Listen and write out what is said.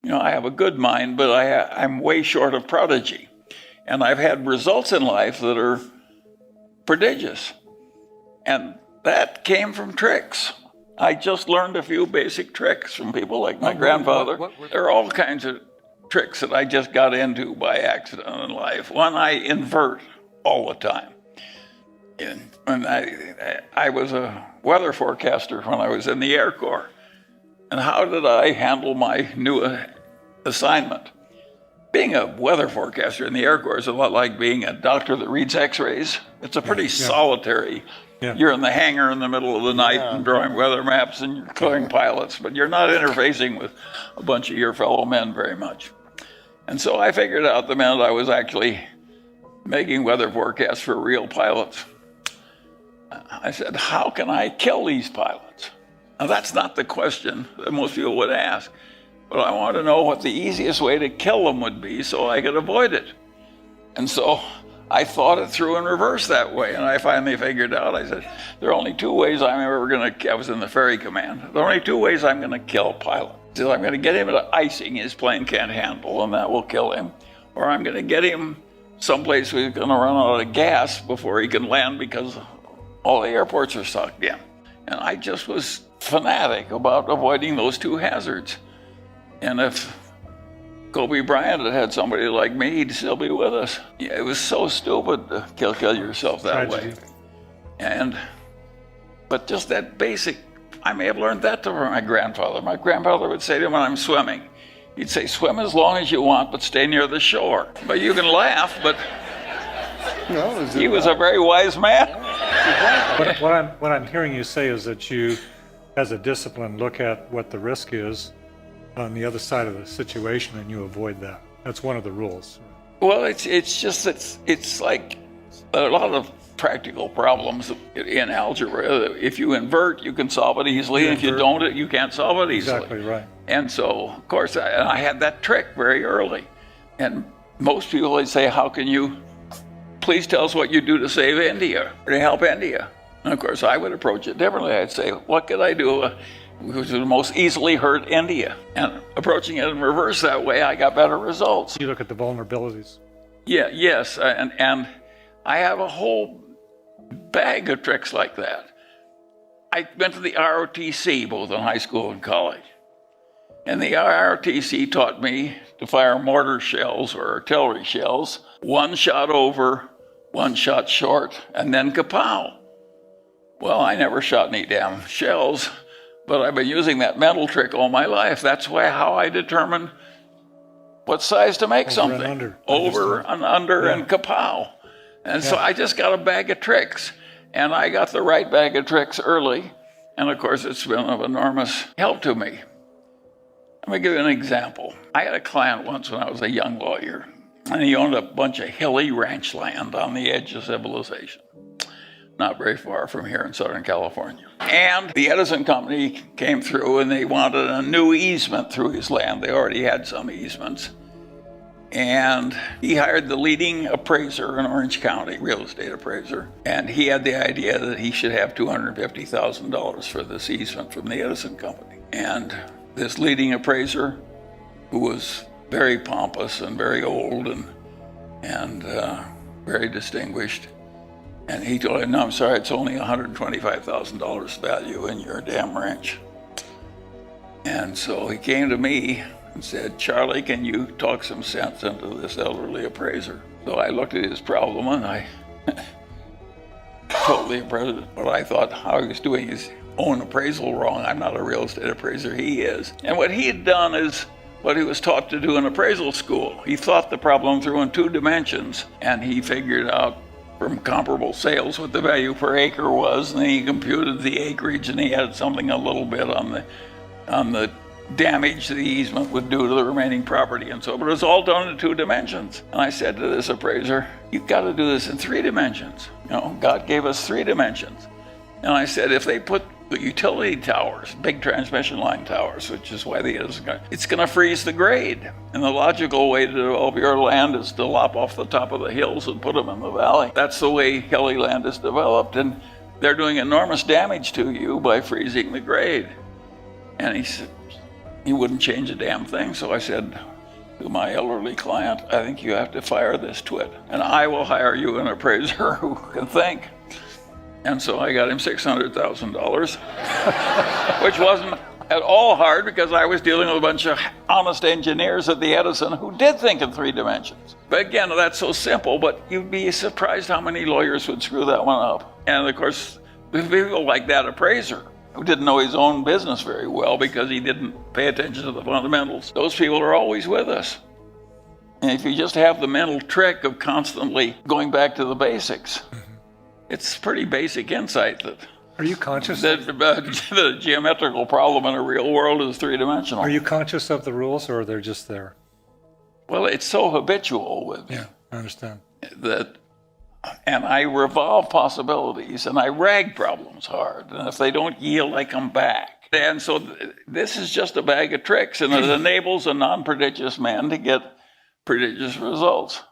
I have a good mind, but I'm way short of Prodigy. And I've had results in life that are prodigious. And that came from tricks. I just learned a few basic tricks from people like my grandfather. There are all kinds of tricks that I just got into by accident in life. One, I invert all the time. When I was a weather forecaster when I was in the Air Corps. And how did I handle my new assignment? Being a weather forecaster in the Air Corps is a lot like being a doctor that reads x-rays. It's a pretty solitary. You're in the hangar in the middle of the night and drawing weather maps and you're clearing pilots, but you're not interfacing with a bunch of your fellow men very much. And so I figured out the minute I was actually making weather forecasts for real pilots, I said, how can I kill these pilots? Now, that's not the question that most people would ask, but I want to know what the easiest way to kill them would be so I could avoid it. And so I thought it through in reverse that way, and I finally figured out, I said, there are only two ways I'm ever going to, I was in the ferry command, there are only two ways I'm going to kill a pilot. So I'm going to get him to icing his plane can't handle, and that will kill him, or I'm going to get him someplace where he's going to run out of gas before he can land because all the airports are sucked in. And I just was fanatic about avoiding those two hazards. And if Kobe Bryant had had somebody like me, he'd still be with us. Yeah, it was so stupid to kill yourself that way. But just that basic, I may have learned that from my grandfather. My grandfather would say to me when I'm swimming, he'd say, swim as long as you want, but stay near the shore. But you can laugh, but he was a very wise man. What I'm hearing you say is that you, as a discipline, look at what the risk is on the other side of the situation and you avoid that. That's one of the rules. Well, it's like a lot of practical problems in algebra. If you invert, you can solve it easily. And if you don't, you can't solve it easily. Exactly right. And so, of course, I had that trick very early. And most people, they say, how can you please tell us what you do to save India or to help India? And of course, I would approach it differently. I'd say, what could I do which would most easily hurt India? And approaching it in reverse that way, I got better results. You look at the vulnerabilities. Yes, and I have a whole bag of tricks like that. I went to the ROTC both in high school and college. And the ROTC taught me to fire mortar shells or artillery shells, one shot over, one shot short, and then kapow. Well, I never shot any damn shells, but I've been using that mental trick all my life. That's how I determine what size to make something. Over and under and kapow. And so I just got a bag of tricks. And I got the right bag of tricks early. And of course, it's been of enormous help to me. Let me give you an example. I had a client once when I was a young lawyer, and he owned a bunch of hilly ranch land on the edge of civilization, not very far from here in Southern California. And the Edison Company came through and they wanted a new easement through his land. They already had some easements. And he hired the leading appraiser in Orange County, real estate appraiser. And he had the idea that he should have $250,000 for this easement from the Edison Company. And this leading appraiser, who was very pompous and very old and very distinguished, and he told him, no, I'm sorry, it's only $125,000 value in your damn ranch. And so he came to me and said, Charlie, can you talk some sense into this elderly appraiser? So I looked at his problem and I told the appraiser what I thought how he was doing his own appraisal wrong. I'm not a real estate appraiser, he is. And what he had done is what he was taught to do in appraisal school. He thought the problem through in two dimensions, and he figured out from comparable sales what the value per acre was, and then he computed the acreage, and he had something a little bit on the damage the easement would do to the remaining property and so, but it was all done in two dimensions. And I said to this appraiser, you've got to do this in three dimensions. God gave us three dimensions. And I said, if they put the utility towers, big transmission line towers, which is why it's going to freeze the grade. And the logical way to develop your land is to lop off the top of the hills and put them in the valley. That's the way hilly land is developed, and they're doing enormous damage to you by freezing the grade. And he wouldn't change a damn thing. So I said to my elderly client, I think you have to fire this twit, and I will hire you an appraiser who can think. And so I got him $600,000, which wasn't at all hard because I was dealing with a bunch of honest engineers at the Edison who did think in 3 dimensions. But again, that's so simple, but you'd be surprised how many lawyers would screw that one up. And of course, people like that appraiser who didn't know his own business very well because he didn't pay attention to the fundamentals, those people are always with us. And if you just have the mental trick of constantly going back to the basics, it's pretty basic insight that Are you conscious? the geometrical problem in a real world is 3-dimensional. Are you conscious of the rules, or they're just there? Well, it's so habitual with me Yeah, I understand. that, and I revolve possibilities and I rag problems hard. And if they don't yield, I come back. And so this is just a bag of tricks, and it enables a non-prodigious man to get prodigious results.